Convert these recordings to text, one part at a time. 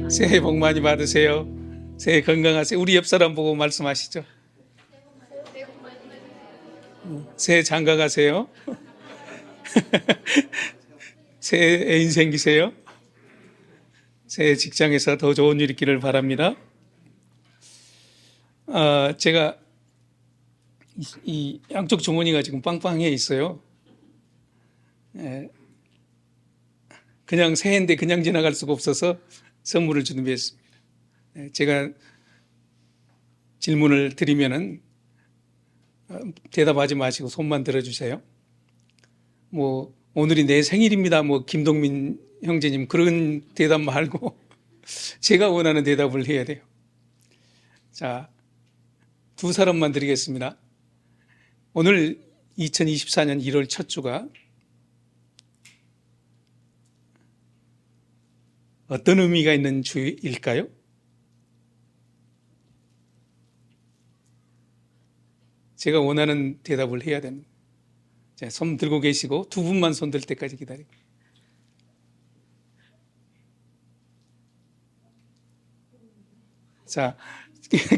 새해 복 많이 받으세요. 새해 건강하세요. 우리 옆 사람 보고 말씀하시죠. 새해 장가 가세요. 새해 애인 생기세요. 새해 직장에서 더 좋은 일 있기를 바랍니다. 제가 이 양쪽 주머니가 지금 빵빵해 있어요. 그냥 새해인데 그냥 지나갈 수가 없어서 선물을 준비했습니다. 제가 질문을 드리면은 대답하지 마시고 손만 들어주세요. 뭐 오늘이 내 생일입니다. 뭐 김동민 형제님 그런 대답 말고 제가 원하는 대답을 해야 돼요. 자, 두 사람만 드리겠습니다. 오늘 2024년 1월 첫 주가 어떤 의미가 있는 주일까요? 제가 원하는 대답을 해야 됩니다. 자, 손 들고 계시고 두 분만 손 들 때까지 기다리고. 자,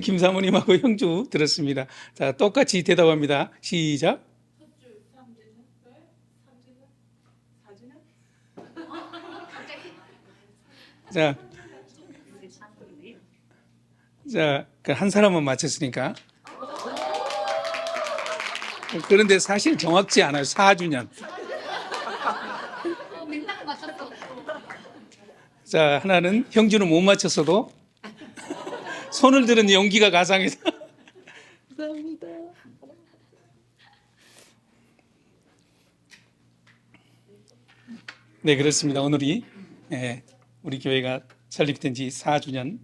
김 사모님하고 형주 들었습니다. 자, 똑같이 대답합니다. 시작. 자, 한 사람만 맞췄으니까. 그런데 사실 정확치 않아요. 4주년. 자, 하나는 형주는 못 맞췄어도 손을 드는 용기가 가상해서. 감사합니다. 네, 그렇습니다. 오늘이 우리 교회가 설립된 지 4주년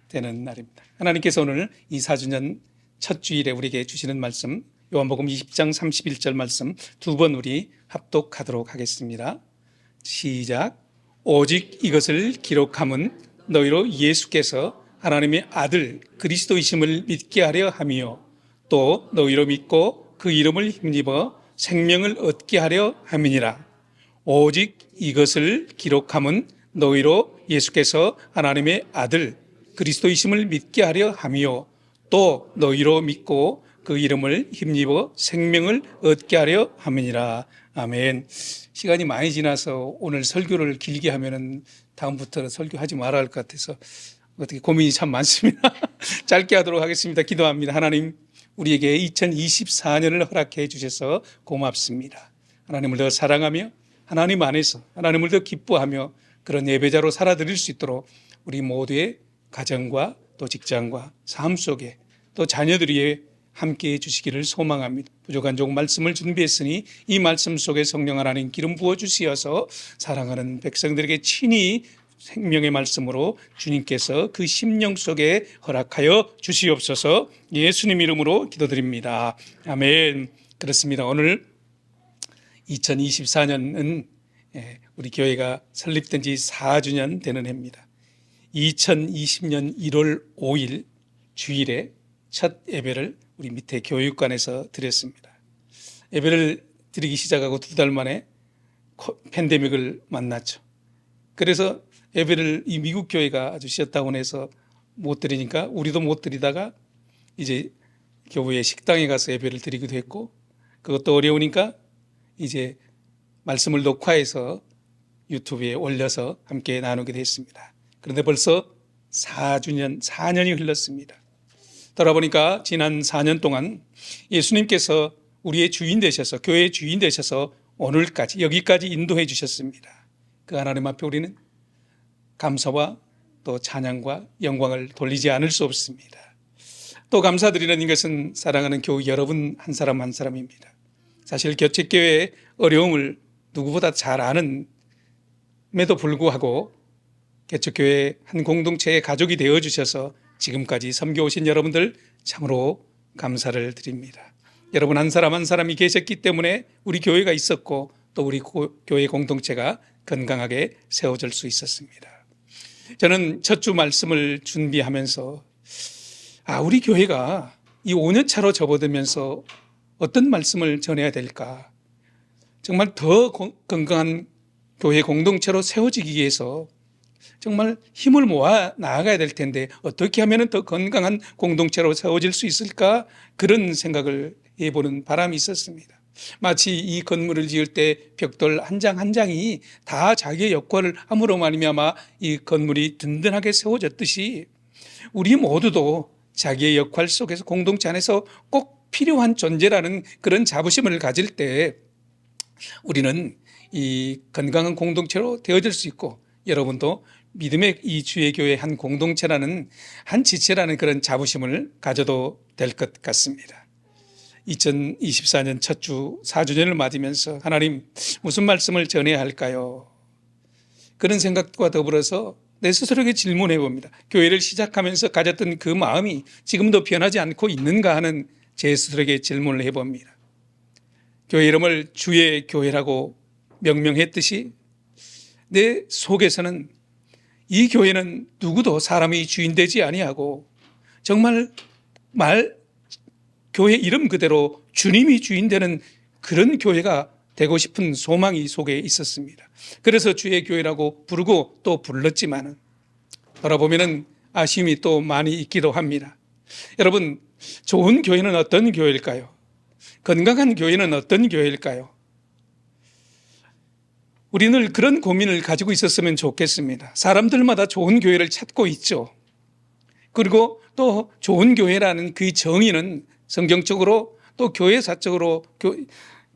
되는 날입니다. 하나님께서 오늘 이 4주년 첫 주일에 우리에게 주시는 말씀, 요한복음 20장 31절 말씀 두 번 우리 합독하도록 하겠습니다. 시작. 오직 이것을 기록함은 너희로 예수께서 하나님의 아들 그리스도이심을 믿게 하려 함이요 또 너희로 믿고 그 이름을 힘입어 생명을 얻게 하려 함이니라. 오직 이것을 기록함은 너희로 예수께서 하나님의 아들 그리스도이심을 믿게 하려 함이요 또 너희로 믿고 그 이름을 힘입어 생명을 얻게 하려 함이니라. 아멘. 시간이 많이 지나서 오늘 설교를 길게 하면은 다음부터는 설교하지 말아야 할 것 같아서 어떻게 고민이 참 많습니다. 짧게 하도록 하겠습니다. 기도합니다. 하나님, 우리에게 2024년을 허락해 주셔서 고맙습니다. 하나님을 더 사랑하며 하나님 안에서 하나님을 더 기뻐하며 그런 예배자로 살아드릴 수 있도록 우리 모두의 가정과 또 직장과 삶 속에 또 자녀들이 함께해 주시기를 소망합니다. 부족한 종 말씀을 준비했으니 이 말씀 속에 성령 하나님 기름 부어 주시어서 사랑하는 백성들에게 친히 생명의 말씀으로 주님께서 그 심령 속에 허락하여 주시옵소서. 예수님 이름으로 기도드립니다. 아멘. 그렇습니다. 오늘 2024년은 우리 교회가 설립된 지 4주년 되는 해입니다. 2020년 1월 5일 주일에 첫 예배를 우리 밑에 교육관에서 드렸습니다. 예배를 드리기 시작하고 2달 만에 팬데믹을 만났죠. 그래서 예배를 이 미국 교회가 아주 셧다운해서 못 드리니까 우리도 못 드리다가 이제 교회 식당에 가서 예배를 드리기도 했고 그것도 어려우니까 이제 말씀을 녹화해서 유튜브에 올려서 함께 나누게 됐습니다. 그런데 벌써 4년이 흘렀습니다. 돌아보니까 지난 4년 동안 예수님께서 우리의 주인 되셔서 교회의 주인 되셔서 오늘까지 여기까지 인도해 주셨습니다. 그 하나님 앞에 우리는 감사와 또 찬양과 영광을 돌리지 않을 수 없습니다. 또 감사드리는 것은 사랑하는 교우 여러분 한 사람 한 사람입니다. 사실 교책교회의 어려움을 누구보다 잘 아는 에도 불구하고 개척교회 한 공동체의 가족이 되어주셔서 지금까지 섬겨오신 여러분들 참으로 감사를 드립니다. 여러분 한 사람 한 사람이 계셨기 때문에 우리 교회가 있었고 또 우리 교회 공동체가 건강하게 세워질 수 있었습니다. 저는 첫 주 말씀을 준비하면서 우리 교회가 이 5년 차로 접어들면서 어떤 말씀을 전해야 될까? 정말 더 건강한 교회 공동체로 세워지기 위해서 정말 힘을 모아 나아가야 될 텐데 어떻게 하면 더 건강한 공동체로 세워질 수 있을까? 그런 생각을 해보는 바람이 있었습니다. 마치 이 건물을 지을 때 벽돌 한 장 한 장이 다 자기의 역할을 함으로 말미암아 이 건물이 든든하게 세워졌듯이 우리 모두도 자기의 역할 속에서 공동체 안에서 꼭 필요한 존재라는 그런 자부심을 가질 때 우리는 이 건강한 공동체로 되어질 수 있고, 여러분도 믿음의 이 주의 교회 한 공동체라는 한 지체라는 그런 자부심을 가져도 될 것 같습니다. 2024년 첫 주 4주년을 맞으면서 하나님 무슨 말씀을 전해야 할까요? 그런 생각과 더불어서 내 스스로에게 질문해 봅니다. 교회를 시작하면서 가졌던 그 마음이 지금도 변하지 않고 있는가 하는 제 스스로에게 질문을 해봅니다. 교회 이름을 주의 교회라고 명명했듯이 내 속에서는 이 교회는 누구도 사람이 주인 되지 아니하고 정말 교회 이름 그대로 주님이 주인 되는 그런 교회가 되고 싶은 소망이 속에 있었습니다. 그래서 주의 교회라고 부르고 또 불렀지만 돌아보면 아쉬움이 또 많이 있기도 합니다. 여러분, 좋은 교회는 어떤 교회일까요? 건강한 교회는 어떤 교회일까요? 우리는 그런 고민을 가지고 있었으면 좋겠습니다. 사람들마다 좋은 교회를 찾고 있죠. 그리고 또 좋은 교회라는 그 정의는 성경적으로 또 교회사적으로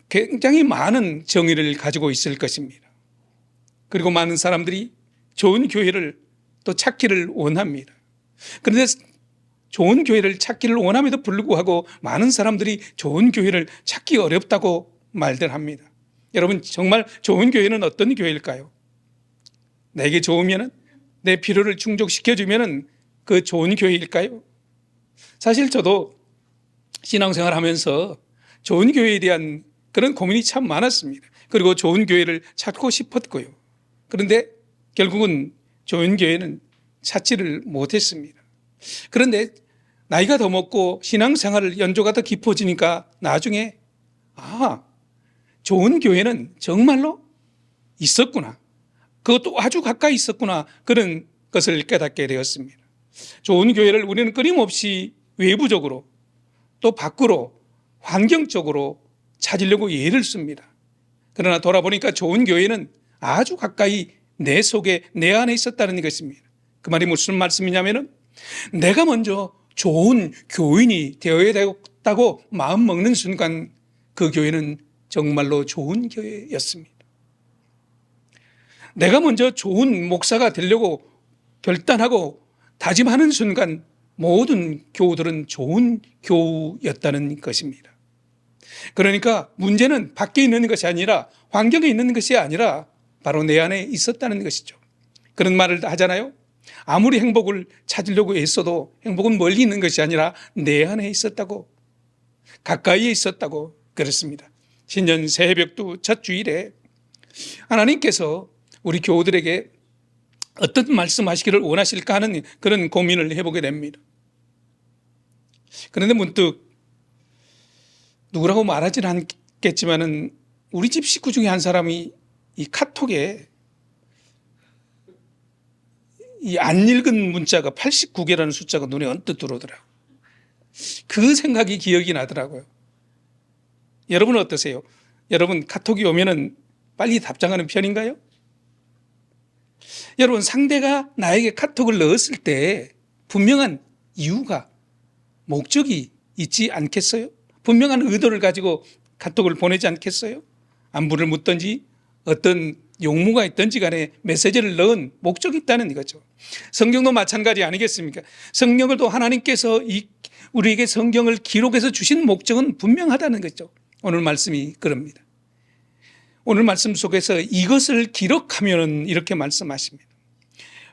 굉장히 많은 정의를 가지고 있을 것입니다. 그리고 많은 사람들이 좋은 교회를 또 찾기를 원합니다. 그런데 좋은 교회를 찾기를 원함에도 불구하고 많은 사람들이 좋은 교회를 찾기 어렵다고 말들 합니다. 여러분, 정말 좋은 교회는 어떤 교회일까요? 내게 좋으면 내 필요를 충족시켜주면 그 좋은 교회일까요? 사실 저도 신앙생활 하면서 좋은 교회에 대한 그런 고민이 참 많았습니다. 그리고 좋은 교회를 찾고 싶었고요. 그런데 결국은 좋은 교회는 찾지를 못했습니다. 그런데 나이가 더 먹고 신앙생활을 연조가 더 깊어지니까 나중에 좋은 교회는 정말로 있었구나. 그것도 아주 가까이 있었구나. 그런 것을 깨닫게 되었습니다. 좋은 교회를 우리는 끊임없이 외부적으로 또 밖으로 환경적으로 찾으려고 애를 씁니다. 그러나 돌아보니까 좋은 교회는 아주 가까이 내 속에 내 안에 있었다는 것입니다. 그 말이 무슨 말씀이냐면은 내가 먼저 좋은 교인이 되어야 되겠다고 마음 먹는 순간 그 교회는 정말로 좋은 교회였습니다. 내가 먼저 좋은 목사가 되려고 결단하고 다짐하는 순간 모든 교우들은 좋은 교우였다는 것입니다. 그러니까 문제는 밖에 있는 것이 아니라 환경에 있는 것이 아니라 바로 내 안에 있었다는 것이죠. 그런 말을 하잖아요. 아무리 행복을 찾으려고 애써도 행복은 멀리 있는 것이 아니라 내 안에 있었다고, 가까이에 있었다고 그랬습니다. 신년 새해벽두 첫 주일에 하나님께서 우리 교우들에게 어떤 말씀하시기를 원하실까 하는 그런 고민을 해보게 됩니다. 그런데 문득 누구라고 말하지는 않겠지만은 우리 집 식구 중에 한 사람이 이 카톡에 이 안 읽은 문자가 89개라는 숫자가 눈에 언뜻 들어오더라고요. 그 생각이 기억이 나더라고요. 여러분은 어떠세요? 여러분 카톡이 오면은 빨리 답장하는 편인가요? 여러분, 상대가 나에게 카톡을 넣었을 때 분명한 이유가, 목적이 있지 않겠어요? 분명한 의도를 가지고 카톡을 보내지 않겠어요? 안부를 묻든지 어떤 용무가 있든지 간에 메시지를 넣은 목적이 있다는 거죠. 성경도 마찬가지 아니겠습니까? 성경을 하나님께서 우리에게 성경을 기록해서 주신 목적은 분명하다는 거죠. 오늘 말씀이 그럽니다. 오늘 말씀 속에서 이것을 기록하면 이렇게 말씀하십니다.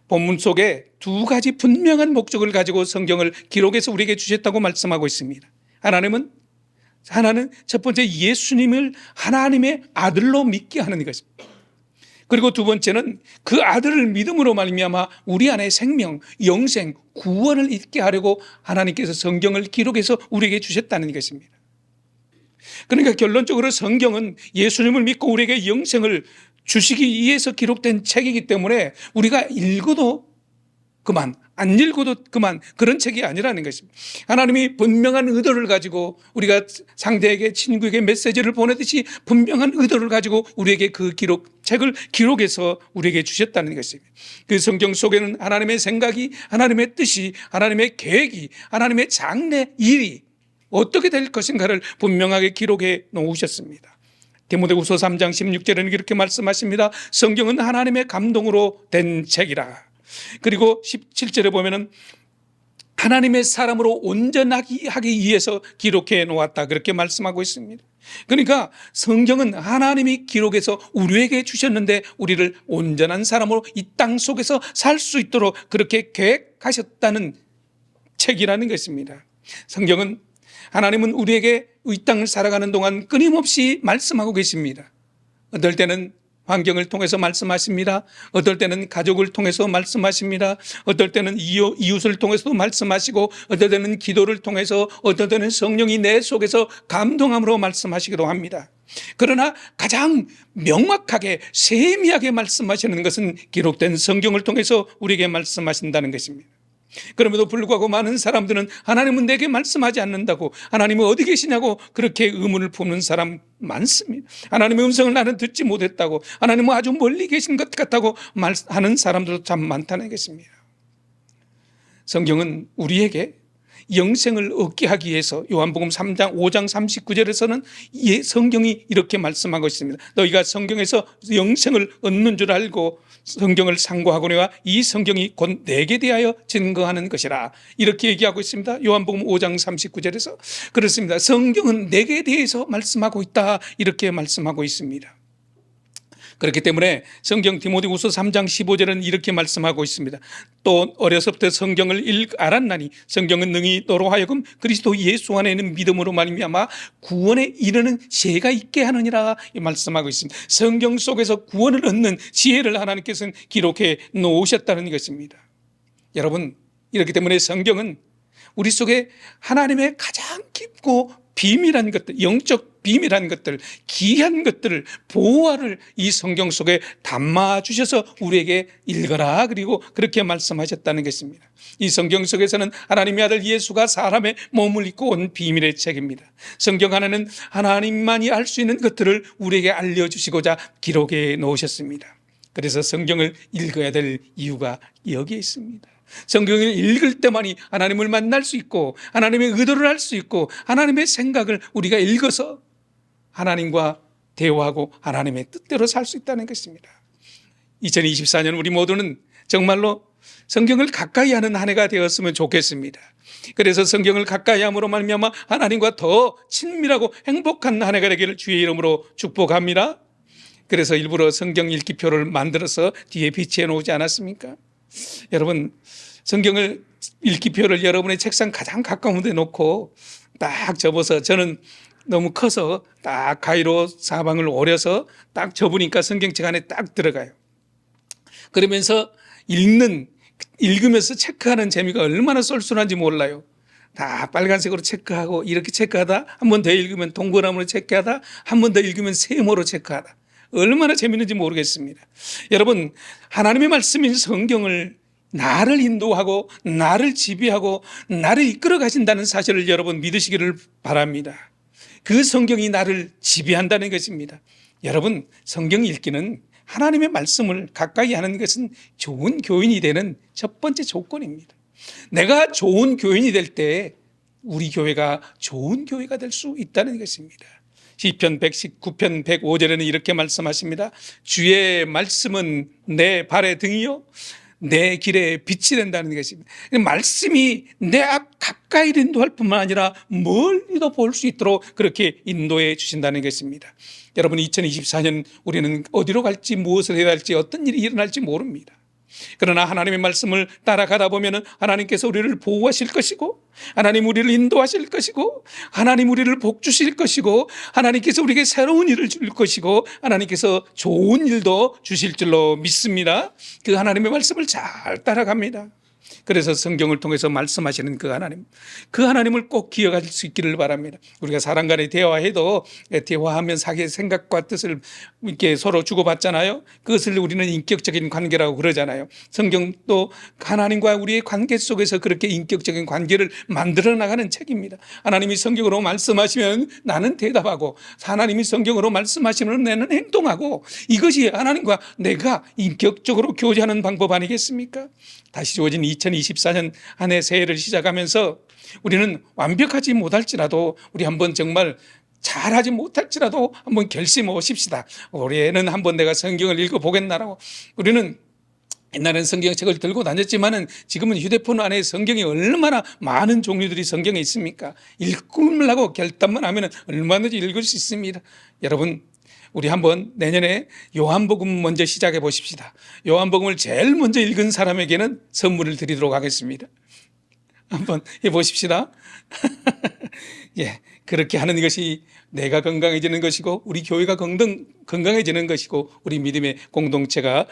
본문 속에 두 가지 분명한 목적을 가지고 성경을 기록해서 우리에게 주셨다고 말씀하고 있습니다. 하나는 첫 번째 예수님을 하나님의 아들로 믿게 하는 것입니다. 그리고 두 번째는 그 아들을 믿음으로 말미암아 우리 안에 생명, 영생, 구원을 있게 하려고 하나님께서 성경을 기록해서 우리에게 주셨다는 것입니다. 그러니까 결론적으로 성경은 예수님을 믿고 우리에게 영생을 주시기 위해서 기록된 책이기 때문에 우리가 읽어도 그만, 안 읽어도 그만, 그런 책이 아니라는 것입니다. 하나님이 분명한 의도를 가지고 우리가 상대에게, 친구에게 메시지를 보내듯이 분명한 의도를 가지고 우리에게 그 책을 기록해서 우리에게 주셨다는 것입니다. 그 성경 속에는 하나님의 생각이, 하나님의 뜻이, 하나님의 계획이, 하나님의 장래 일이 어떻게 될 것인가를 분명하게 기록해 놓으셨습니다. 디모데후서 3장 16절에는 이렇게 말씀하십니다. 성경은 하나님의 감동으로 된 책이라. 그리고 17절에 보면은 하나님의 사람으로 온전하게 하기 위해서 기록해 놓았다, 그렇게 말씀하고 있습니다. 그러니까 성경은 하나님이 기록해서 우리에게 주셨는데 우리를 온전한 사람으로 이 땅 속에서 살 수 있도록 그렇게 계획하셨다는 책이라는 것입니다. 성경은, 하나님은 우리에게 이 땅을 살아가는 동안 끊임없이 말씀하고 계십니다. 어떨 때는 환경을 통해서 말씀하십니다. 어떨 때는 가족을 통해서 말씀하십니다. 어떨 때는 이웃을 통해서도 말씀하시고, 어떨 때는 기도를 통해서, 어떨 때는 성령이 내 속에서 감동함으로 말씀하시기도 합니다. 그러나 가장 명확하게 세미하게 말씀하시는 것은 기록된 성경을 통해서 우리에게 말씀하신다는 것입니다. 그럼에도 불구하고 많은 사람들은 하나님은 내게 말씀하지 않는다고, 하나님은 어디 계시냐고 그렇게 의문을 품는 사람 많습니다. 하나님의 음성을 나는 듣지 못했다고, 하나님은 아주 멀리 계신 것 같다고 하는 사람들도 참 많다는 것입니다. 성경은 우리에게 영생을 얻게 하기 위해서 요한복음 3장 5장 39절에서는 성경이 이렇게 말씀하고 있습니다. 너희가 성경에서 영생을 얻는 줄 알고 성경을 상고하거니와 이 성경이 곧 내게 대하여 증거하는 것이라, 이렇게 얘기하고 있습니다. 요한복음 5장 39절에서 그렇습니다. 성경은 내게 대해서 말씀하고 있다, 이렇게 말씀하고 있습니다. 그렇기 때문에 성경 디모데후서 3장 15절은 이렇게 말씀하고 있습니다. 또 어려서부터 성경을 알았나니 성경은 능히 너로 하여금 그리스도 예수 안에 있는 믿음으로 말미암아 구원에 이르는 지혜가 있게 하느니라, 이 말씀하고 있습니다. 성경 속에서 구원을 얻는 지혜를 하나님께서는 기록해 놓으셨다는 것입니다. 여러분, 이렇기 때문에 성경은 우리 속에 하나님의 가장 깊고 비밀한 것들, 영적 비밀한 것들, 귀한 것들을, 보화를 이 성경 속에 담아 주셔서 우리에게 읽어라, 그리고 그렇게 말씀하셨다는 것입니다. 이 성경 속에서는 하나님의 아들 예수가 사람의 몸을 입고 온 비밀의 책입니다. 성경 하나는 하나님만이 알 수 있는 것들을 우리에게 알려주시고자 기록해 놓으셨습니다. 그래서 성경을 읽어야 될 이유가 여기에 있습니다. 성경을 읽을 때만이 하나님을 만날 수 있고, 하나님의 의도를 알 수 있고, 하나님의 생각을 우리가 읽어서 하나님과 대화하고 하나님의 뜻대로 살 수 있다는 것입니다. 2024년 우리 모두는 정말로 성경을 가까이 하는 한 해가 되었으면 좋겠습니다. 그래서 성경을 가까이 함으로 말미암아 하나님과 더 친밀하고 행복한 한 해가 되기를 주의 이름으로 축복합니다. 그래서 일부러 성경 읽기표를 만들어서 뒤에 비치해 놓지 않았습니까? 여러분, 성경을 읽기표를 여러분의 책상 가장 가까운 데 놓고 딱 접어서, 저는 너무 커서 딱 가위로 사방을 오려서 딱 접으니까 성경책 안에 딱 들어가요. 그러면서 읽으면서 체크하는 재미가 얼마나 쏠쏠한지 몰라요. 다 빨간색으로 체크하고, 이렇게 체크하다 한 번 더 읽으면 동그라미로 체크하다, 한 번 더 읽으면 세모로 체크하다. 얼마나 재밌는지 모르겠습니다. 여러분, 하나님의 말씀인 성경을 나를 인도하고 나를 지배하고 나를 이끌어 가신다는 사실을 여러분 믿으시기를 바랍니다. 그 성경이 나를 지배한다는 것입니다. 여러분, 성경 읽기는, 하나님의 말씀을 가까이 하는 것은 좋은 교인이 되는 첫 번째 조건입니다. 내가 좋은 교인이 될 때 우리 교회가 좋은 교회가 될 수 있다는 것입니다. 시편 119편 105절에는 이렇게 말씀하십니다. 주의 말씀은 내 발의 등이요 내 길에 빛이 된다는 것입니다. 말씀이 내 앞 가까이 인도할 뿐만 아니라 멀리도 볼 수 있도록 그렇게 인도해 주신다는 것입니다. 여러분, 2024년 우리는 어디로 갈지, 무엇을 해야 할지, 어떤 일이 일어날지 모릅니다. 그러나 하나님의 말씀을 따라가다 보면 하나님께서 우리를 보호하실 것이고, 하나님 우리를 인도하실 것이고, 하나님 우리를 복 주실 것이고, 하나님께서 우리에게 새로운 일을 줄 것이고, 하나님께서 좋은 일도 주실 줄로 믿습니다. 그 하나님의 말씀을 잘 따라갑니다. 그래서 성경을 통해서 말씀하시는 그 하나님을 꼭 기억할 수 있기를 바랍니다. 우리가 사람 간에 대화해도 대화하면 자기의 생각과 뜻을 이렇게 서로 주고받잖아요. 그것을 우리는 인격적인 관계라고 그러잖아요. 성경도 하나님과 우리의 관계 속에서 그렇게 인격적인 관계를 만들어 나가는 책입니다. 하나님이 성경으로 말씀하시면 나는 대답하고, 하나님이 성경으로 말씀하시면 나는 행동하고, 이것이 하나님과 내가 인격적으로 교제하는 방법 아니겠습니까? 다시 주어진 2024년 한 해 새해를 시작하면서 우리는 완벽하지 못할지라도, 우리 한번 정말 잘하지 못할지라도 한번 결심해 보십시다. 올해는 한번 내가 성경을 읽어보겠나라고. 우리는 옛날에는 성경책을 들고 다녔지만은 지금은 휴대폰 안에 성경이 얼마나 많은 종류들이 성경에 있습니까? 읽으려고 결단만 하면 얼마든지 읽을 수 있습니다. 여러분, 우리 한번 내년에 요한복음 먼저 시작해 보십시다. 요한복음을 제일 먼저 읽은 사람에게는 선물을 드리도록 하겠습니다. 한번 해보십시다. 예, 그렇게 하는 것이 내가 건강해지는 것이고, 우리 교회가 건강해지는 것이고, 우리 믿음의 공동체가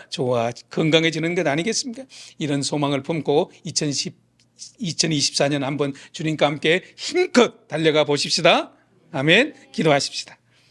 건강해지는 것 아니겠습니까? 이런 소망을 품고 2024년 한번 주님과 함께 힘껏 달려가 보십시다. 아멘. 기도하십시다.